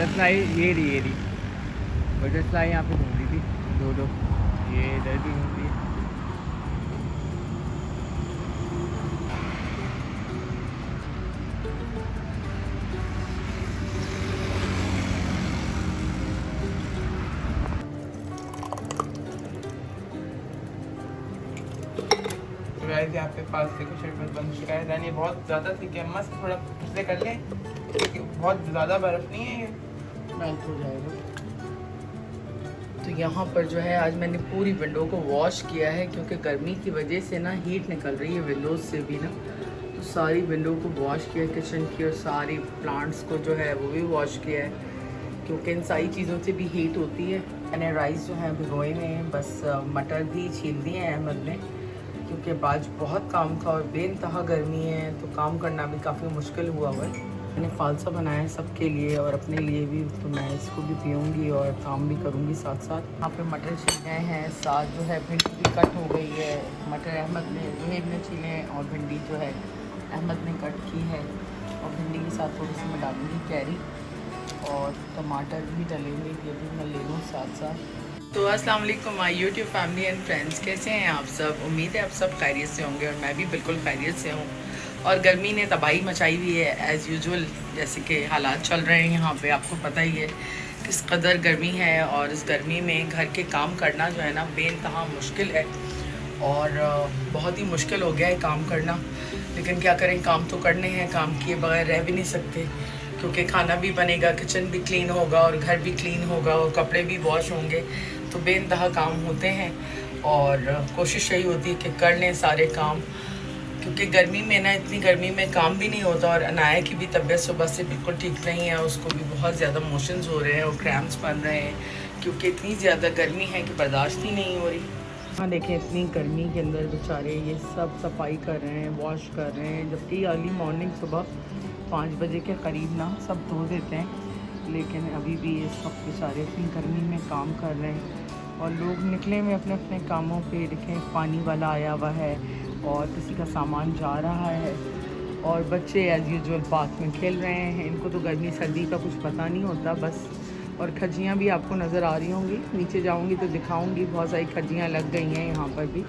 Butterfly ये रही butterfly यहाँ पे घूम रही थी दो ये इधर भी घूम रही है। गाइस यहाँ पे पास देखो शरबत बन चुका है। यानी बहुत ज़्यादा थी कि अम्मा से थोड़ा पिछले कर लें क्योंकि बहुत ज़्यादा बर्फ़ नहीं है, ये मेल्ट हो जाएगा। तो यहाँ पर जो है आज मैंने पूरी विंडो को वॉश किया है क्योंकि गर्मी की वजह से ना हीट निकल रही है विंडोज़ से भी ना, तो सारी विंडो को वॉश किया किचन की, और सारी प्लांट्स को जो है वो भी वॉश किया है क्योंकि इन सारी चीज़ों से भी हीट होती है। मैंने राइस जो है भिगोए हुए हैं, बस मटर भी छील दिए हैं अहमद ने क्योंकि आज बहुत काम था और बेइंतहा गर्मी है तो काम करना भी काफ़ी मुश्किल हुआ है। मैंने फालसा बनाया है सबके लिए और अपने लिए भी, तो मैं इसको भी पीऊँगी और काम भी करूँगी साथ साथ। यहाँ पे मटर छील गए हैं, साथ जो है भिंडी भी कट हो गई है। मटर अहमद ने जुहेब ने छीले हैं और भिंडी जो है अहमद ने कट की है, और भिंडी के साथ थोड़ी सी मैं डालूँगी कैरी और टमाटर भी डलेंगे, ये भी मैं ले लूँ साथ साथ। तो अस्सलाम वालेकुम my YouTube family and friends, कैसे हैं आप सब? उम्मीद है आप सब खैरियत से होंगे और मैं भी बिल्कुल खैरियत से हूँ। और गर्मी ने तबाही मचाई हुई है एज़ यूजुअल, जैसे कि हालात चल रहे हैं यहाँ पे, आपको पता ही है किस कदर गर्मी है। और इस गर्मी में घर के काम करना जो है ना बेइंतहा मुश्किल है और बहुत ही मुश्किल हो गया है काम करना, लेकिन क्या करें, काम तो करने हैं, काम किए बगैर रह भी नहीं सकते क्योंकि खाना भी बनेगा, किचन भी क्लीन होगा और घर भी क्लीन होगा और कपड़े भी वॉश होंगे, तो बेइंतहा काम होते हैं। और कोशिश यही होती है कि कर लें सारे काम क्योंकि गर्मी में ना, इतनी गर्मी में काम भी नहीं होता। और अनाया की भी तबीयत सुबह से बिल्कुल ठीक नहीं है, उसको भी बहुत ज़्यादा मोशंस हो रहे हैं और क्रैम्प्स बन रहे हैं क्योंकि इतनी ज़्यादा गर्मी है कि बर्दाश्त ही नहीं हो रही। हाँ देखें, इतनी गर्मी के अंदर बेचारे ये सब सफाई कर रहे हैं, वॉश कर रहे हैं, जबकि अर्ली मॉर्निंग सुबह 5 बजे के करीब ना सब धो देते हैं, लेकिन अभी भी ये सब बेचारे इतनी गर्मी में काम कर रहे हैं। और लोग निकले में अपने अपने कामों पे, देखें पानी वाला आया हुआ है और किसी का सामान जा रहा है, और बच्चे एज़ यूजुअल पार्क में खेल रहे हैं। इनको तो गर्मी सर्दी का कुछ पता नहीं होता बस। और खजियाँ भी आपको नज़र आ रही होंगी, नीचे जाऊँगी तो दिखाऊँगी, बहुत सारी खजियाँ लग गई हैं यहाँ पर भी,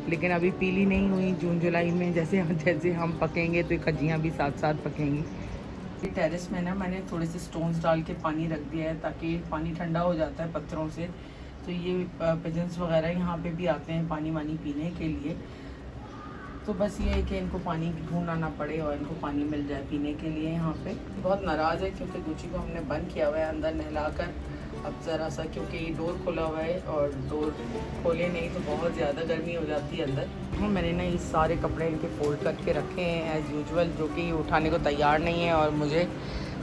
लेकिन अभी पीली नहीं हुई। जून जुलाई में जैसे जैसे हम पकेंगे तो खजियाँ भी साथ साथ पकेंगी। टेरेस में ना मैंने थोड़े से स्टोन्स डाल के पानी रख दिया है ताकि पानी ठंडा हो जाता है पत्थरों से, तो ये पिजन्स वगैरह यहाँ पे भी आते हैं पानी वानी पीने के लिए। तो बस ये है कि इनको पानी ढूंढना ना पड़े और इनको पानी मिल जाए पीने के लिए। यहाँ पे बहुत नाराज़ है क्योंकि गुची को हमने बंद किया हुआ है अंदर नहलाकर। अब ज़रा सा क्योंकि ये डोर खुला हुआ है और डोर खोले नहीं तो बहुत ज़्यादा गर्मी हो जाती है अंदर। हाँ, मैंने ना ये सारे कपड़े इनके फोल्ड करके रखे हैं एज़ यूजुअल, जो कि उठाने को तैयार नहीं है और मुझे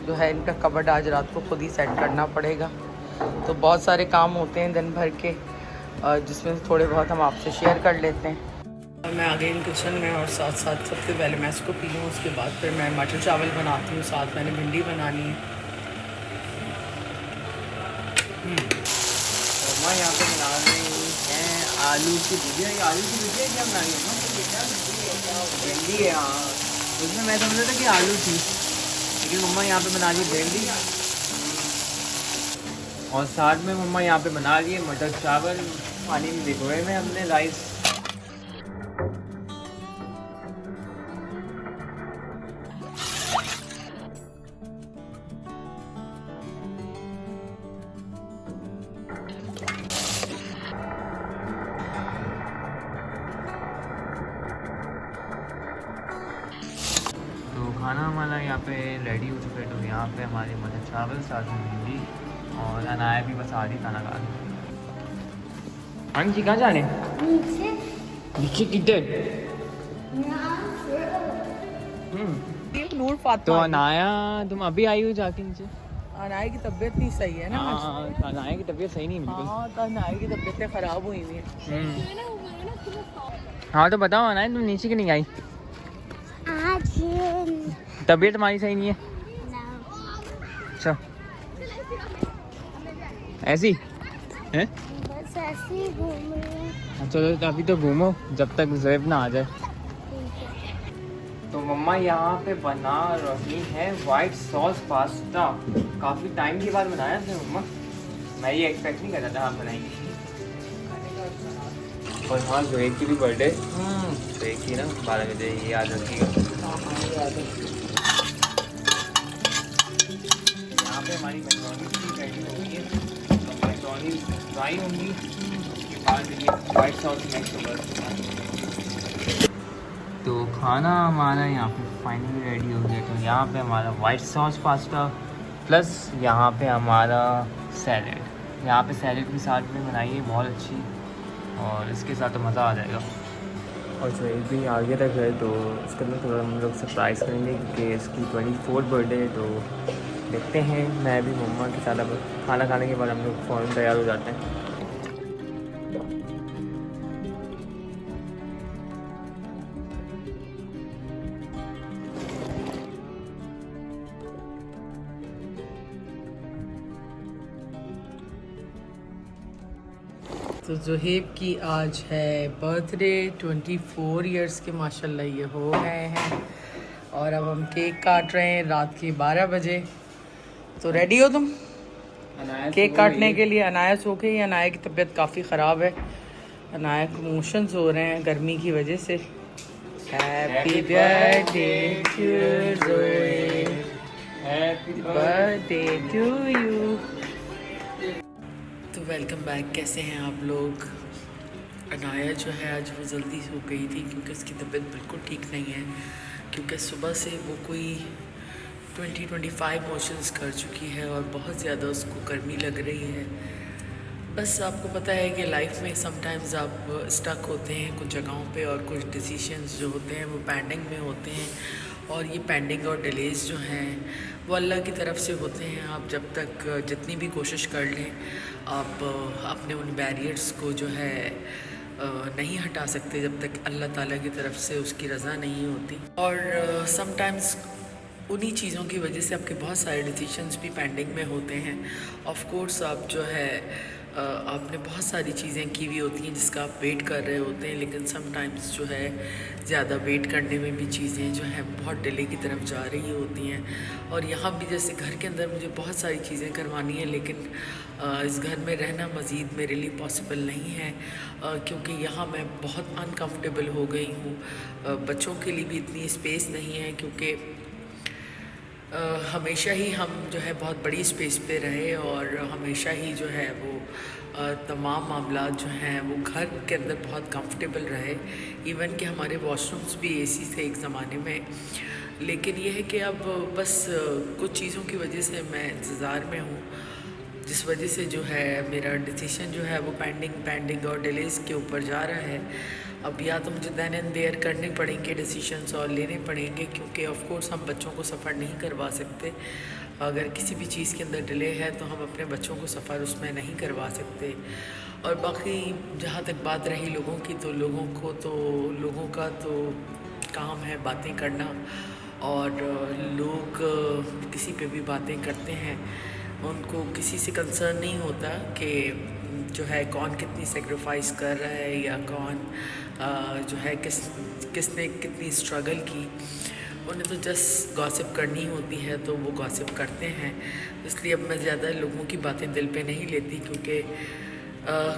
जो है इनका कबर्ड आज रात को खुद ही सेट करना पड़ेगा। तो बहुत सारे काम होते हैं दिन भर के, जिसमें से थोड़े बहुत हम आपसे शेयर कर लेते हैं। मैं आ गई इन किचन में और साथ साथ सबसे पहले मैं इसको पी लूँ, उसके बाद फिर मैं मटर चावल बनाती हूँ, साथ मैंने भिंडी बनानी है। अम्मा यहाँ पे बना रही हैं आलू की भुजिया। ये आलू की भुजिया क्या बना रही है? भिंडी है। हाँ, उसमें मैं समझ रहा था कि आलू थी, लेकिन मम्मा यहाँ पे बना रही भिंडी और साथ में मम्मा यहाँ पे बना रही है मटर चावल। पानी में भिगोए में हमने राइस। खाना हमारा यहाँ पे रेडी हो चुका है, तो यहाँ पे हमारे मटर चावल साथ में भिंडी और अनाया भी बस आ रही खाना खाने। हाँ जी, कहाँ जाने? नीचे किधर? नूर फातिमा। तो अनाया तुम अभी आई हो जाके नीचे? अनाया की तबीयत नहीं सही है ना। हाँ, अनाया की तबीयत सही नहीं बिल्कुल। हाँ, तो अनाया की तबीयत ख़राब हुई हुई है। हाँ तो बताओ अनाया, तुम नीचे क्यों नहीं आई? तबीयत तुम्हारी सही नहीं है? अच्छा, ऐसी है? बस ऐसे ही घूम रही हूँ। चलो अभी तो घूमो जब तक ज़ैब ना आ जाए। तो मम्मा यहाँ पे बना रही है वाइट सॉस पास्ता। काफ़ी टाइम के बाद बनाया था मम्मा, मैं ये एक्सपेक्ट नहीं कर रहा था आप बनाएंगे। और हाँ जोएब की भी बर्थडे तो एक ही ना 12 बजे, ये याद रखिएगा। यहाँ पे हमारी मैक्रोनीज भी रेडी हो गई है, तो मैक्रोनीज फ्राई होंगी, उसके बाद ये वाइट सॉस मिक्स होगा। तो खाना हमारा यहाँ पे फाइनली रेडी हो गया। तो यहाँ पे हमारा वाइट सॉस पास्ता प्लस यहाँ पे हमारा सैलेड। यहाँ पे सैलेड की साथ में बनाई है बहुत अच्छी, और इसके साथ तो मज़ा आ जाएगा। और जो एक भी आगे तक है तो उसके अंदर थोड़ा हम लोग सरप्राइज़ करेंगे क्योंकि इसकी 24th बर्थडे है। तो देखते हैं, मैं भी मम्मा के साथ अब खाना खाने के बाद हम लोग फ़ौरन तैयार हो जाते हैं। तो जोहेब की आज है बर्थडे, 24 इयर्स के माशाल्लाह ये हो गए हैं। और अब हम केक काट रहे हैं रात के 12 बजे। तो रेडी हो तुम केक काटने के लिए? अनाया सो गई। अनाया की तबीयत काफ़ी ख़राब है, अनाया को मोशंस हो रहे हैं गर्मी की वजह से। Happy birthday to Zoheb, happy birthday to you. तो वेलकम बैक, कैसे हैं आप लोग? अनाया जो है आज वो जल्दी सो गई थी क्योंकि उसकी तबीयत बिल्कुल ठीक नहीं है, क्योंकि सुबह से वो कोई 20-25 मोशंस कर चुकी है और बहुत ज़्यादा उसको गर्मी लग रही है। बस आपको पता है कि लाइफ में समटाइम्स आप स्टक होते हैं कुछ जगहों पे, और कुछ डिसीशंस जो होते हैं वो पेंडिंग में होते हैं, और ये पेंडिंग और डिलेज़ जो हैं वो अल्लाह की तरफ से होते हैं। आप जब तक जितनी भी कोशिश कर लें, आप अपने उन बैरियर्स को जो है नहीं हटा सकते जब तक अल्लाह ताला की तरफ से उसकी रज़ा नहीं होती। और समटाइम्स उन्हीं चीज़ों की वजह से आपके बहुत सारे डिसीशंस भी पेंडिंग में होते हैं। ऑफ कोर्स आप जो है आपने बहुत सारी चीज़ें की हुई होती हैं जिसका आप वेट कर रहे होते हैं, लेकिन समटाइम्स जो है ज़्यादा वेट करने में भी चीज़ें जो हैं बहुत डिले की तरफ जा रही होती हैं। और यहाँ भी जैसे घर के अंदर मुझे बहुत सारी चीज़ें करवानी है, लेकिन इस घर में रहना मज़ीद मेरे लिए पॉसिबल नहीं है, क्योंकि यहाँ मैं बहुत अनकम्फर्टेबल हो गई हूँ। बच्चों के लिए भी इतनी स्पेस नहीं है, क्योंकि हमेशा ही हम जो है बहुत बड़ी स्पेस पे रहे, और हमेशा ही जो है वो तमाम मामला जो हैं वो घर के अंदर बहुत कंफर्टेबल रहे। इवन कि हमारे वॉशरूम्स भी एसी थे एक ज़माने में, लेकिन ये है कि अब बस कुछ चीज़ों की वजह से मैं इंतज़ार में हूँ, जिस वजह से जो है मेरा डिसीजन जो है वो पेंडिंग और डिलेज़ के ऊपर जा रहा है। अब या तो मुझे देन एंड देयर करने पड़ेंगे डिसीशंस और लेने पड़ेंगे, क्योंकि ऑफ कोर्स हम बच्चों को सफ़र नहीं करवा सकते। अगर किसी भी चीज़ के अंदर डिले है तो हम अपने बच्चों को सफ़र उसमें नहीं करवा सकते। और बाकी जहाँ तक बात रही लोगों की, तो लोगों का तो काम है बातें करना, और लोग किसी पे भी बातें करते हैं, उनको किसी से कंसर्न नहीं होता कि जो है कौन कितनी सेक्रीफाइस कर रहा है, या कौन जो है किसने कितनी स्ट्रगल की। उन्हें तो जस्ट गॉसिप करनी होती है, तो वो गॉसिप करते हैं। इसलिए अब मैं ज़्यादा लोगों की बातें दिल पे नहीं लेती, क्योंकि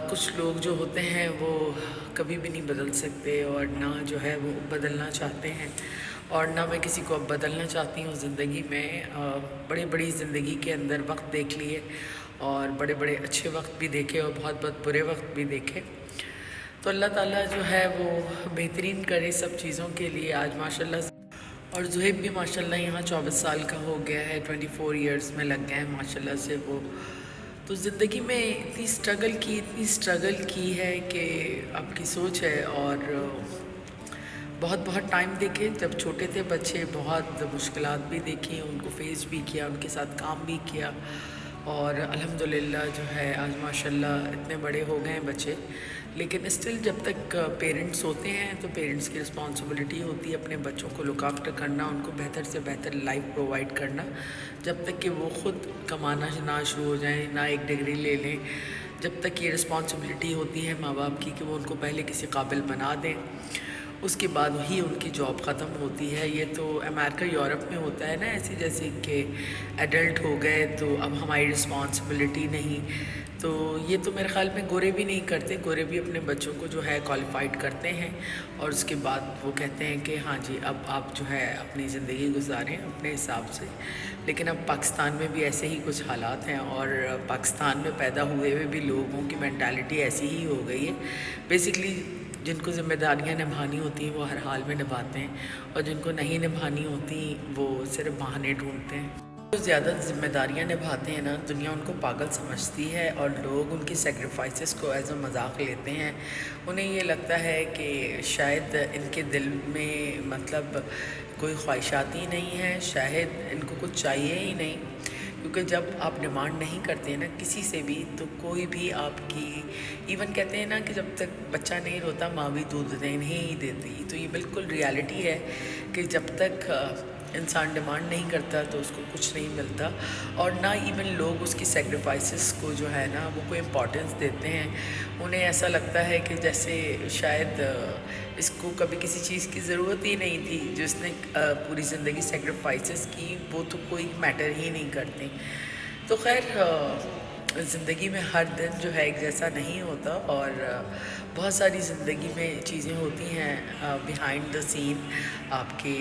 कुछ लोग जो होते हैं वो कभी भी नहीं बदल सकते, और ना जो है वो बदलना चाहते हैं, और ना मैं किसी को अब बदलना चाहती हूँ। ज़िंदगी में बड़ी ज़िंदगी के अंदर वक्त देख लिए, और बड़े अच्छे वक्त भी देखे, और बहुत बुरे वक्त भी देखे। तो अल्लाह ताला जो है वो बेहतरीन करे सब चीज़ों के लिए। आज माशाल्लाह, और ज़ुहैब भी माशाल्लाह यहाँ 24 साल का हो गया है, 24 इयर्स में लग गए हैं माशाल्लाह से वो। तो ज़िंदगी में इतनी स्ट्रगल की है कि आपकी सोच है। और बहुत टाइम देखे, जब छोटे थे बच्चे बहुत मुश्किलात भी देखी, उनको फेस भी किया, उनके साथ काम भी किया, और अल्हम्दुलिल्लाह जो है आज माशाल्लाह इतने बड़े हो गए हैं बच्चे। लेकिन स्टिल जब तक पेरेंट्स होते हैं तो पेरेंट्स की रिस्पॉन्सिबिलिटी होती है अपने बच्चों को लुक आफ्टर करना, उनको बेहतर से बेहतर लाइफ प्रोवाइड करना, जब तक कि वो ख़ुद कमाना ना शुरू हो जाएं, ना एक डिग्री ले लें। जब तक ये रिस्पॉन्सिबिलिटी होती है माँ बाप की कि वो उनको पहले किसी काबिल बना दें, उसके बाद ही उनकी जॉब ख़त्म होती है। ये तो अमेरिका यूरोप में होता है ना ऐसे, जैसे कि एडल्ट हो गए तो अब हमारी रिस्पॉन्सिबिलिटी नहीं। तो ये तो मेरे ख़्याल में गोरे भी नहीं करते, गोरे भी अपने बच्चों को जो है क्वालिफाइड करते हैं और उसके बाद वो कहते हैं कि हाँ जी अब आप जो है अपनी ज़िंदगी गुजारें अपने हिसाब से। लेकिन अब पाकिस्तान में भी ऐसे ही कुछ हालात हैं और पाकिस्तान में पैदा हुए हुए भी लोगों की मेंटालिटी ऐसी ही हो गई है। बेसिकली जिनको ज़िम्मेदारियाँ निभानी होती हैं वो हर हाल में निभाते हैं और जिनको नहीं निभानी होती वो सिर्फ बहाने ढूंढते हैं। जो ज़्यादा जिम्मेदारियाँ निभाते हैं ना, दुनिया उनको पागल समझती है और लोग उनकी सेक्रीफाइसेस को एज अ मजाक लेते हैं। उन्हें ये लगता है कि शायद इनके दिल में मतलब कोई ख्वाहिशात ही नहीं है, शायद इनको कुछ चाहिए ही नहीं। क्योंकि जब आप डिमांड नहीं करते हैं ना किसी से भी, तो कोई भी आपकी इवन कहते हैं ना कि जब तक बच्चा नहीं रोता माँ भी दूध नहीं देती। तो ये बिल्कुल रियलिटी है कि जब तक इंसान डिमांड नहीं करता तो उसको कुछ नहीं मिलता और ना इवन लोग उसकी सेक्रीफाइसेस को जो है ना वो कोई इम्पोर्टेंस देते हैं। उन्हें ऐसा लगता है कि जैसे शायद इसको कभी किसी चीज़ की ज़रूरत ही नहीं थी, जिसने पूरी ज़िंदगी सेक्रीफाइसेस की वो तो कोई मैटर ही नहीं करती। तो खैर ज़िंदगी में हर दिन जो है एक जैसा नहीं होता और बहुत सारी ज़िंदगी में चीज़ें होती हैं बिहाइंड द सीन आपके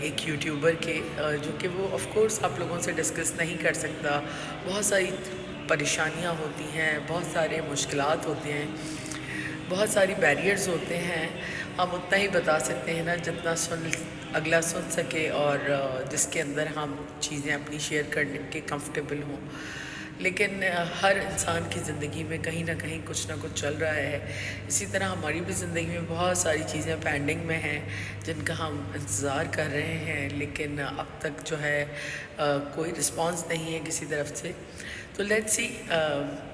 एक यूट्यूबर के, जो कि वो ऑफ कोर्स आप लोगों से डिस्कस नहीं कर सकता। बहुत सारी परेशानियां होती हैं, बहुत सारे मुश्किलात होते हैं, बहुत सारी बैरियर्स होते हैं। हम उतना ही बता सकते हैं ना जितना अगला सुन सके और जिसके अंदर हम चीज़ें अपनी शेयर करने के कंफर्टेबल हों। लेकिन हर इंसान की ज़िंदगी में कहीं ना कहीं कुछ ना कुछ चल रहा है। इसी तरह हमारी भी ज़िंदगी में बहुत सारी चीज़ें पेंडिंग में हैं जिनका हम इंतज़ार कर रहे हैं, लेकिन अब तक जो है कोई रिस्पांस नहीं है किसी तरफ से। तो लेट्स सी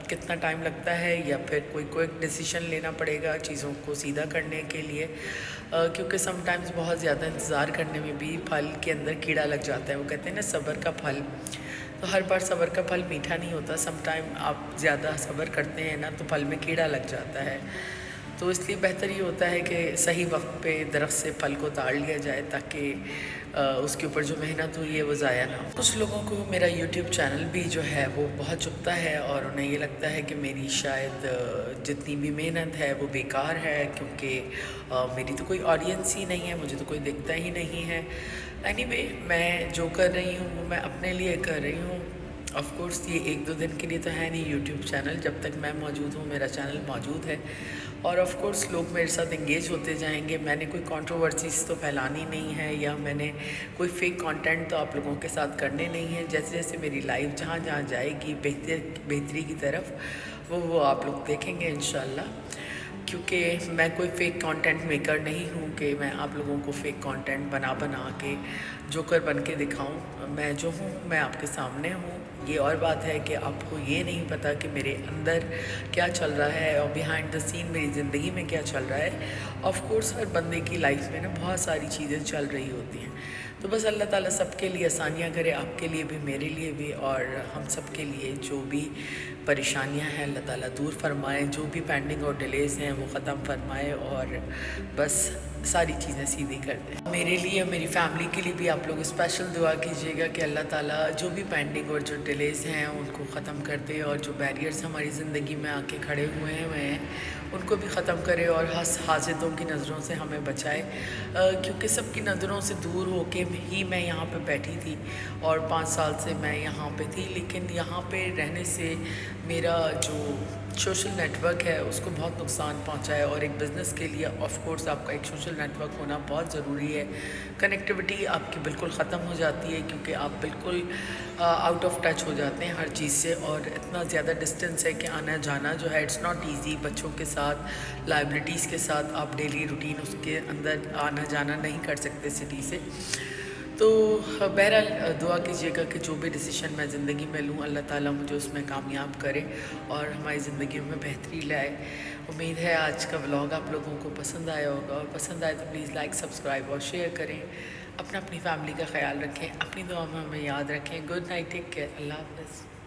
कितना टाइम लगता है या फिर कोई डिसीजन लेना पड़ेगा चीज़ों को सीधा करने के लिए, क्योंकि समटाइम्स बहुत ज़्यादा इंतज़ार करने में भी फल के अंदर कीड़ा लग जाता है। वो कहते हैं ना सब्र का फल, तो हर बार सब्र का फल मीठा नहीं होता। समटाइम आप ज़्यादा सब्र करते हैं ना तो फल में कीड़ा लग जाता है। तो इसलिए बेहतर ये होता है कि सही वक्त पे दरख्त से फल को उतार लिया जाए ताकि उसके ऊपर जो मेहनत हुई है वो ज़ाया ना हो। कुछ लोगों को मेरा यूट्यूब चैनल भी जो है वो बहुत चुभता है और उन्हें ये लगता है कि मेरी शायद जितनी भी मेहनत है वो बेकार है, क्योंकि मेरी तो कोई ऑडियंस ही नहीं है, मुझे तो कोई दिखता ही नहीं है। एनीवे, मैं जो कर रही हूँ वो मैं अपने लिए कर रही हूँ। ऑफ कोर्स ये एक दो दिन के लिए तो है नहीं यूट्यूब चैनल, जब तक मैं मौजूद हूँ मेरा चैनल मौजूद है और ऑफ कोर्स लोग मेरे साथ एंगेज होते जाएंगे। मैंने कोई कंट्रोवर्सीज तो फैलानी नहीं है या मैंने कोई फेक कंटेंट तो आप लोगों के साथ करने नहीं है। जैसे जैसे मेरी लाइफ जहाँ जहाँ जाएगी बेहतरी की तरफ वो आप लोग देखेंगे इंशाल्लाह, क्योंकि मैं कोई फ़ेक कंटेंट मेकर नहीं हूँ कि मैं आप लोगों को फ़ेक कंटेंट बना के जोकर बन के दिखाऊँ। मैं जो हूँ मैं आपके सामने हूँ। ये और बात है कि आपको ये नहीं पता कि मेरे अंदर क्या चल रहा है और बिहाइंड द सीन मेरी ज़िंदगी में क्या चल रहा है। ऑफ कोर्स हर बंदे की लाइफ में ना बहुत सारी चीज़ें चल रही होती हैं। तो बस अल्लाह ताला सबके लिए आसानियाँ करे, आपके लिए भी मेरे लिए भी, और हम सब के लिए जो भी परेशानियां हैं अल्लाह ताला दूर फरमाए, जो भी पेंडिंग और डिलेज़ हैं वो ख़त्म फरमाए और बस सारी चीज़ें सीधी कर दें। मेरे लिए मेरी फैमिली के लिए भी आप लोग स्पेशल दुआ कीजिएगा कि अल्लाह ताला जो भी पेंडिंग और जो डिलेज़ हैं उनको ख़त्म कर दे और जो बैरियर्स हमारी ज़िंदगी में आके खड़े हुए हैं उनको भी ख़त्म करे और हासिदों की नज़रों से हमें बचाए, क्योंकि सबकी नज़रों से दूर होके ही मैं यहाँ पे बैठी थी और 5 साल से मैं यहाँ पे थी। लेकिन यहाँ पे रहने से मेरा जो सोशल नेटवर्क है उसको बहुत नुकसान पहुँचा है और एक बिज़नेस के लिए ऑफ कोर्स आपका एक सोशल नेटवर्क होना बहुत ज़रूरी है। कनेक्टिविटी आपकी बिल्कुल ख़त्म हो जाती है क्योंकि आप बिल्कुल आउट ऑफ टच हो जाते हैं हर चीज़ से और इतना ज़्यादा डिस्टेंस है कि आना जाना जो है इट्स नॉट ईजी। बच्चों के साथ लाइबिलिटीज़ के साथ आप डेली रूटीन उसके अंदर आना जाना नहीं कर सकते सिटी से। तो बहरहाल दुआ कीजिएगा कि जो भी डिसीजन मैं ज़िंदगी में लूँ अल्लाह ताला मुझे उसमें कामयाब करे और हमारी ज़िंदगी में बेहतरी लाए। उम्मीद है आज का व्लॉग आप लोगों को पसंद आया होगा और पसंद आए तो प्लीज़ लाइक सब्सक्राइब और शेयर करें। अपनी फैमिली का ख्याल रखें, अपनी दुआ में हमें याद रखें। गुड नाइट, टेक केयर, अल्लाह हाफ़िज़।